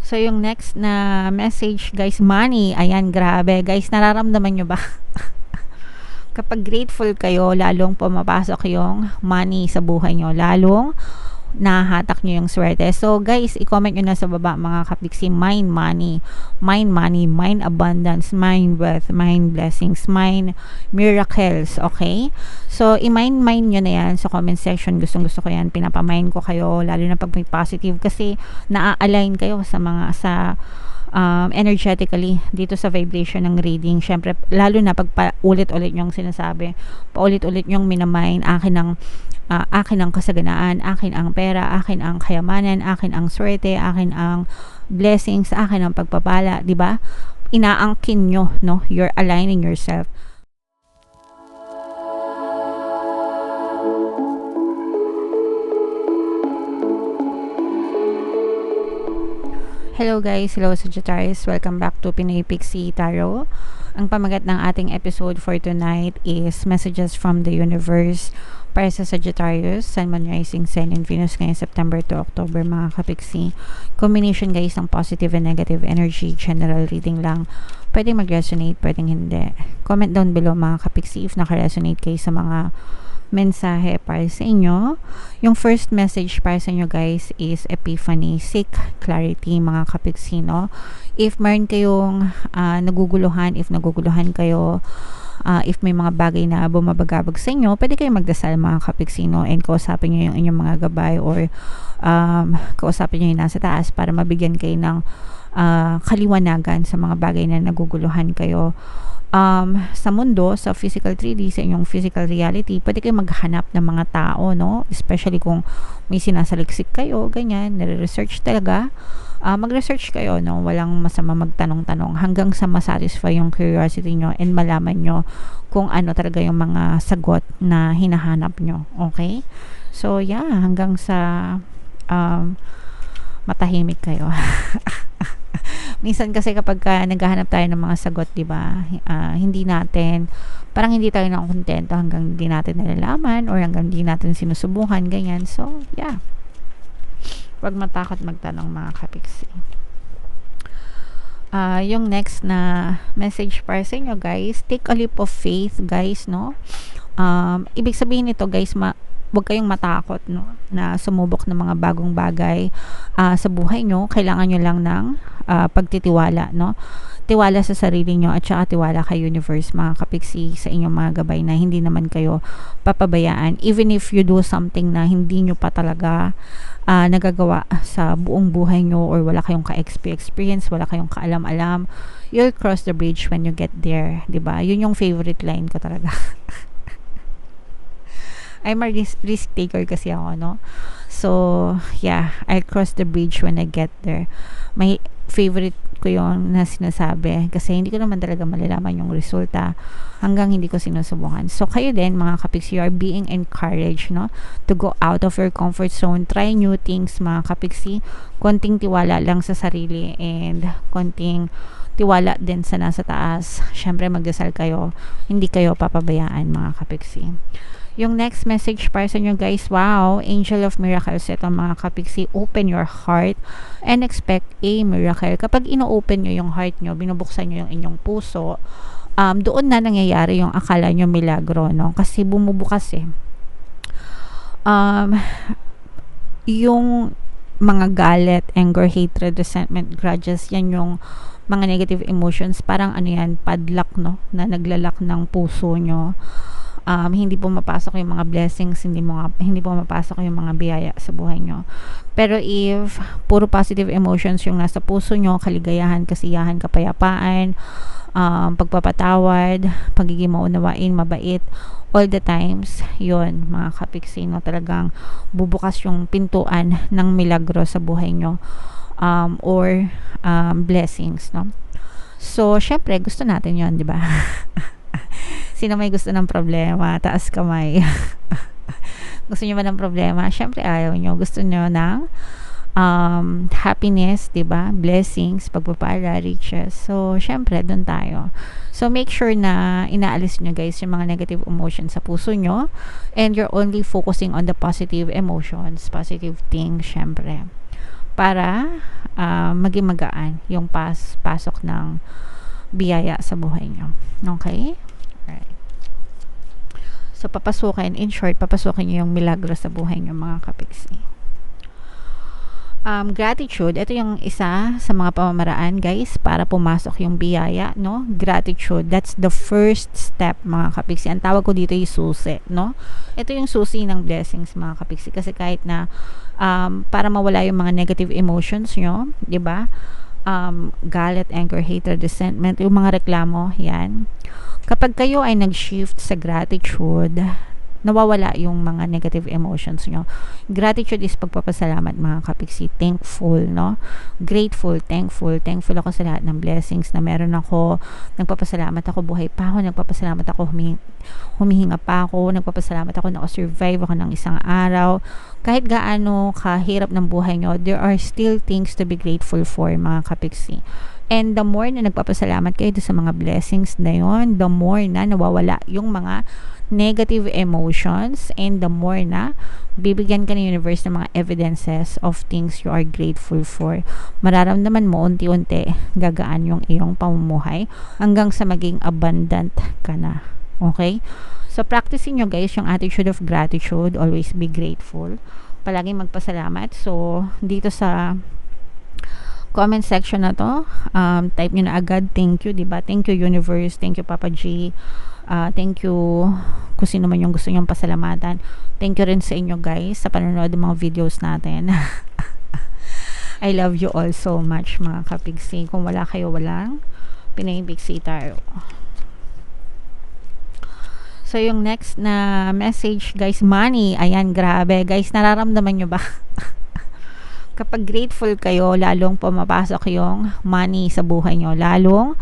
So, yung next na message, guys, money. Ayan, grabe. Guys, nararamdaman nyo ba? Kapag grateful kayo, lalong pumapasok yung money sa buhay nyo. Lalong nahahatak nyo yung swerte. So, guys, i-comment nyo na sa baba, mga kapiksi, mind money, mind abundance, mind wealth, mind blessings, mind miracles, okay? So, i-mind nyo na yan sa comment section. Gusto ko yan. Pinapamind ko kayo, lalo na pag may positive, kasi naa-align kayo sa mga, energetically dito sa vibration ng reading. Syempre, lalo na pag paulit-ulit yung sinasabi, paulit-ulit yung minamind, akin ang kasaganaan, akin ang pera, akin ang kayamanan, akin ang swerte, akin ang blessings, akin ang pagpapala, di ba? Inaangkin nyo, no? You're aligning yourself. Hello guys, hello Sagittarius. Welcome back to Pinoy Pixie Tarot. Ang pamagat ng ating episode for tonight is Messages from the Universe para sa Sagittarius, Sun, Moon, Rising, Sun, and Venus ngayong September to October, mga kapiksi. Combination guys ng positive and negative energy, general reading lang. Pwedeng mag-resonate, pwedeng hindi. Comment down below mga kapiksi if naka-resonate kayo sa mga mensahe para sa inyo. Yung first message para sa inyo guys is Epiphany, seek clarity, mga kapiksino. If meron kayong naguguluhan, if naguguluhan kayo, if may mga bagay na bumabagabag sa inyo, pwede kayong magdasal, mga kapiksino, and kausapin nyo yung inyong mga gabay, or kausapin nyo yung nasa taas para mabigyan kayo ng kaliwanagan sa mga bagay na naguguluhan kayo. Sa mundo, sa physical 3D, sa inyong physical reality, pwede kayo maghanap ng mga tao, no? Especially kung may sinasaliksik kayo, ganyan, nare-research talaga. Mag-research kayo, no? Walang masama magtanong-tanong hanggang sa masatisfy yung curiosity nyo and malaman nyo kung ano talaga yung mga sagot na hinahanap nyo. Okay? So, yeah, hanggang sa matahimik kayo. Minsan kasi kapag naghahanap tayo ng mga sagot, di ba, hindi tayo nakokontento hanggang hindi natin nalalaman or hanggang hindi natin sinusubukan, ganyan. So, yeah. Huwag matakot magtanong, mga kapiksi. Yung next na message para sa inyo, guys, take a leap of faith, guys, no? Ibig sabihin nito, guys, huwag kayong matakot, no, na sumubok ng mga bagong bagay sa buhay nyo. Kailangan nyo lang ng pagtitiwala, no? Tiwala sa sarili nyo at saka tiwala kay universe, mga kapiksi, sa inyong mga gabay na hindi naman kayo papabayaan. Even if you do something na hindi nyo pa talaga nagagawa sa buong buhay nyo, or wala kayong ka-experience, wala kayong kaalam-alam, you'll cross the bridge when you get there, diba? Yun yung favorite line ko talaga. I'm a risk taker kasi ako, no? So, yeah, I'll cross the bridge when I get there. May favorite ko yung na sinasabi kasi hindi ko naman talaga malalaman yung resulta hanggang hindi ko sinusubukan. So, kayo din, mga kapiks, you are being encouraged, no? To go out of your comfort zone. Try new things, mga kapiksi. Konting tiwala lang sa sarili and konting tiwala din sa nasa taas. Syempre, magdasal kayo. Hindi kayo papabayaan, mga kapiksi. Yung next message para sa inyo, guys, wow, Angel of Miracles, ito, mga kapiksi. Open your heart and expect a miracle. Kapag ino-open nyo yung heart nyo, binubuksan nyo yung inyong puso, doon na nangyayari yung akala nyo milagro, no? Kasi bumubukas yung mga galit, anger, hatred, resentment, grudges, yan yung mga negative emotions. Parang ano yan, padlock, no? Na naglalak ng puso nyo. Hindi po mapasok yung mga blessings, hindi po mapasok yung mga biyaya sa buhay nyo. Pero if puro positive emotions yung nasa puso nyo, kaligayahan, kasiyahan, kapayapaan, pagpapatawad, pagiging maunawain, mabait, all the times, yun, mga kapiksino, talagang bubukas yung pintuan ng milagro sa buhay nyo, or blessings, no? So, syempre, gusto natin yun, di ba? Sino may gusto ng problema? Taas kamay. Gusto nyo ba ng problema? Syempre ayaw nyo. Gusto nyo ng happiness, diba? Blessings, pagpapala, riches. So, syempre, dun tayo. So, make sure na inaalis nyo, guys, yung mga negative emotions sa puso nyo, and you're only focusing on the positive emotions, positive things, syempre. para maging magaan yung pasok ng biyaya sa buhay nyo. Okay? Alright. So, in short, papasukin nyo yung milagro sa buhay nyo, mga kapiksi. Gratitude, ito yung isa sa mga pamamaraan, guys, para pumasok yung biyaya, no? Gratitude, that's the first step, mga kapiksi. Ang tawag ko dito yung susi, no? Ito yung susi ng blessings, mga kapiksi, kasi kahit na para mawala yung mga negative emotions nyo, di ba? Galit, anger, hatred, resentment, yung mga reklamo, yan. Kapag kayo ay nag-shift sa gratitude, nawawala yung mga negative emotions nyo. Gratitude is pagpapasalamat, mga kapiksi. Thankful, no? Grateful, thankful. Thankful ako sa lahat ng blessings na meron ako. Nagpapasalamat ako, buhay pa ako. Nagpapasalamat ako, humihinga pa ako. Nagpapasalamat ako, nakasurvive ako ng isang araw. Kahit gaano kahirap ng buhay nyo, there are still things to be grateful for, mga kapiksi. And the more na nagpapasalamat kayo sa mga blessings na yon, the more na nawawala yung mga negative emotions, and the more na bibigyan ka ng universe ng mga evidences of things you are grateful for. Mararamdaman mo unti-unti gagaan yung iyong pamumuhay hanggang sa maging abundant ka na. Okay? So, practicing nyo, guys, yung attitude of gratitude. Always be grateful. Palaging magpasalamat. So, dito sa comment section na to, type nyo na agad, thank you, diba? Thank you, universe. Thank you, Papa G. Thank you kung sino man yung gusto nyong pasalamatan. Thank you rin sa inyo, guys, sa panonood ng mga videos natin. I love you all so much, mga kapigsi. Kung wala kayo, walang Pinay Pixie Tarot. So, yung next na message, guys, money. Ayan, grabe. Guys, nararamdaman nyo ba? Kapag grateful kayo, lalong pumapasok yung money sa buhay nyo. Lalong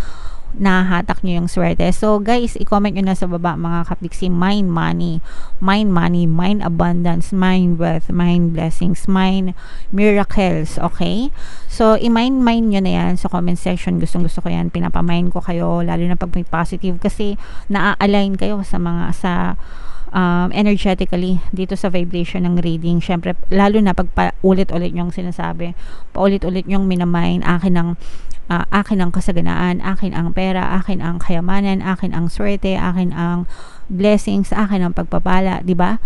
nahahatak nyo yung swerte. So, guys, i-comment nyo na sa baba, mga kapiksi, mind money, mind abundance, mind wealth, mind blessings, mind miracles, okay? So, i-mind nyo na yan sa comment section. Gusto ko yan. Pinapamind ko kayo, lalo na pag may positive, kasi na-align kayo sa mga, energetically dito sa vibration ng reading. Syempre, lalo na pag paulit-ulit yung sinasabi, paulit-ulit yung minamind, akin ang kasaganaan, akin ang pera, akin ang kayamanan, akin ang swerte, akin ang blessings, akin ang pagpapala, di ba?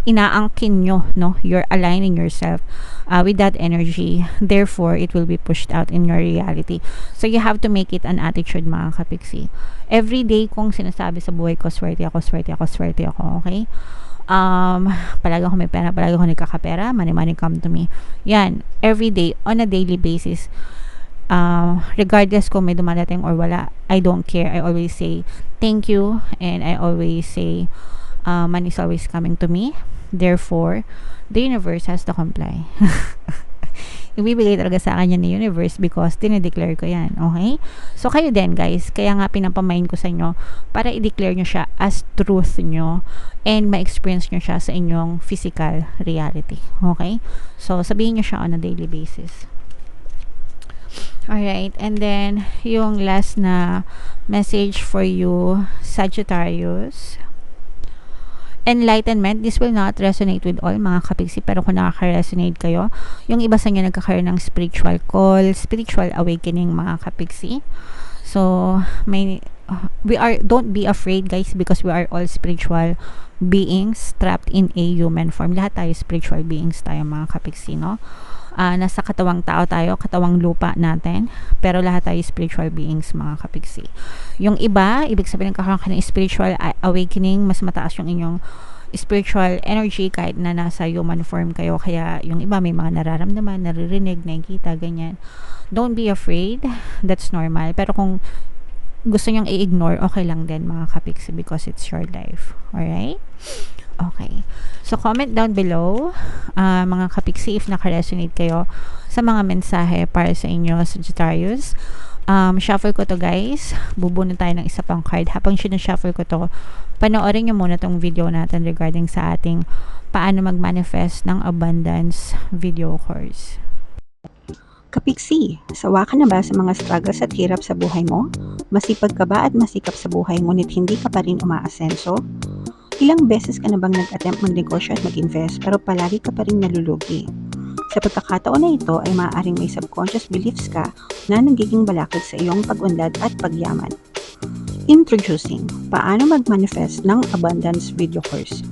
Inaangkin nyo, no? You're aligning yourself with that energy. Therefore, it will be pushed out in your reality. So, you have to make it an attitude, mga kapiksi. Every day kong sinasabi sa buhay ko, swerte ako, okay? Palagi ako may pera, palagi ako nagkakapera, money come to me. Yan, every day, on a daily basis. Regardless kung may dumadating or wala, I don't care. I always say thank you, and I always say money is always coming to me. Therefore, the universe has to comply. Ibibigay talaga sa akin yan ni universe because dinideclare ko yan. Okay? So, kayo din, guys. Kaya nga pinapamain ko sa inyo para i-declare nyo siya as truth nyo and ma-experience nyo siya sa inyong physical reality. Okay? So, sabihin nyo siya on a daily basis. Alright, and then yung last na message for you, Sagittarius. Enlightenment, this will not resonate with all, mga kapiksi, pero kung nakaka-resonate kayo, yung iba sa inyo nagkakaroon ng spiritual call, spiritual awakening, mga kapiksi. So, don't be afraid, guys, because we are all spiritual beings trapped in a human form. Lahat tayo spiritual beings tayo, mga kapiksi, no? Nasa katawang tao tayo, katawang lupa natin, pero lahat tayo spiritual beings, mga kapiksi. Yung iba, ibig sabihin nagkakaroon ka ng spiritual awakening, mas mataas yung inyong spiritual energy kahit na nasa human form kayo. Kaya yung iba may mga nararamdaman, naririnig, nakikita, ganyan. Don't be afraid, that's normal. Pero kung gusto nyong i-ignore, okay lang din, mga kapiksi, because it's your life. Alright? Okay. So, comment down below, mga kapiksi, if naka-resonate kayo sa mga mensahe para sa inyo, Sagittarius. Shuffle ko to, guys. Bubuno tayo ng isa pang card. Habang sinushuffle ko to, panoorin nyo muna tong video natin regarding sa ating paano mag-manifest ng abundance video course. Kapiksi, sawa ka na ba sa mga struggles at hirap sa buhay mo? Masipag ka ba at masikap sa buhay ngunit hindi ka pa rin umaasenso? Ilang beses ka na bang nag-attempt magnegosyo at mag-invest pero palagi ka pa rin nalulugi? Sa Sa pagkakataon na ito ay maaaring may subconscious beliefs ka na nagiging balakid sa iyong pag-unlad at pagyaman. Introducing, paano mag-manifest ng abundance video course.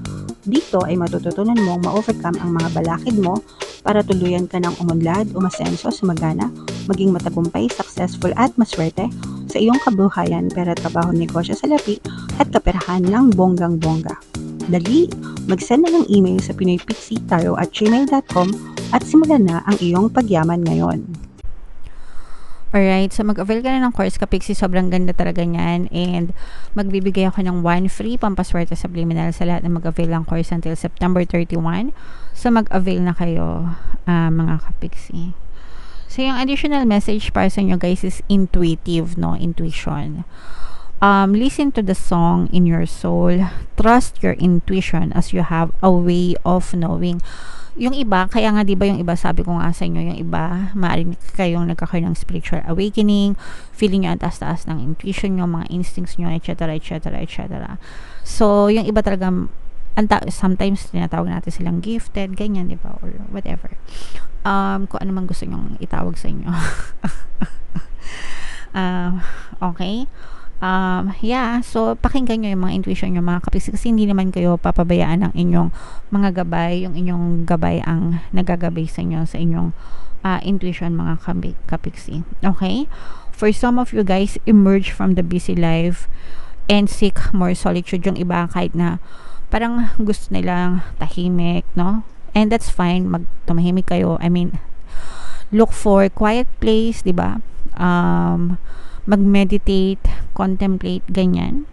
Dito ay matututunan mong ma-overcome ang mga balakid mo para tuluyan ka ng umunlad, umasenso, sumagana, maging matagumpay, successful at maswerte sa iyong kabuhayan, pera, trabaho, negosyo, salapi at kaperahan ng bonggang-bongga. Dali, mag-send na ng email sa pinoypixie@gmail.com at simulan na ang iyong pagyaman ngayon. Alright, so mag-avail ka na ng course Kapixie, sobrang ganda talaga niyan, and magbibigay ako ng 1 free pampaswerte subliminal sa lahat na mag-avail ng course until September 31. So mag-avail na kayo, mga Kapixie. So yung additional message para sa inyo guys is intuitive, no? Intuition. Listen to the song in your soul. Trust your intuition as you have a way of knowing. Yung iba, kaya nga 'di ba yung iba, sabi ko nga sa inyo, yung iba maaaring kayong nagkakaroon ng spiritual awakening, feeling nyo ang taas-taas ng intuition nyo, mga instincts nyo, etc. So yung iba talaga, sometimes tinatawag natin silang gifted, ganyan, 'di ba, or whatever, kung ano man gusto nyong itawag sa inyo. Okay. So pakinggan nyo yung mga intuition nyo, mga Kapixie, kasi hindi naman kayo papabayaan ng inyong mga gabay. Yung inyong gabay ang nagagabay sa inyo, sa inyong intuition, mga Kapixie. Okay? For some of you guys, emerge from the busy life and seek more solitude. Yung iba, kahit na parang gusto nilang tahimik, no? And that's fine, tumahimik kayo. I mean, look for quiet place, di ba? Mag-meditate, contemplate, ganyan.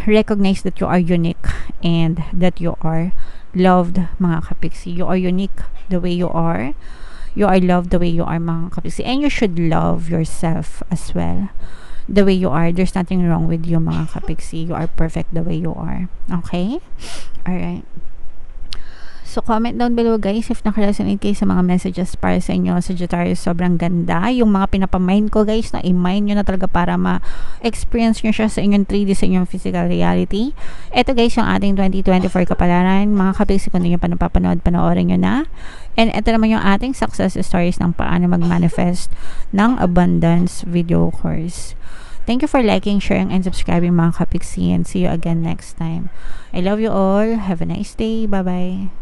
Recognize that you are unique and that you are loved, mga Kapixie. You are unique the way you are. You are loved the way you are, mga Kapixie. And you should love yourself as well, the way you are. There's nothing wrong with you, mga Kapixie. You are perfect the way you are. Okay? Alright. So, comment down below guys if nakaresonate kayo sa mga messages para sa inyo, Sagittarius. Sobrang ganda. Yung mga pinapamind ko guys, na i-mind nyo na talaga para ma-experience nyo siya sa inyong 3D, sa inyong physical reality. Ito guys, yung ating 2024 kapalaran. Mga Kapixie, kung hindi nyo pa napapanood, panoorin nyo na. And ito naman yung ating success stories ng paano mag-manifest ng abundance video course. Thank you for liking, sharing, and subscribing, mga Kapixie, and see you again next time. I love you all. Have a nice day. Bye-bye.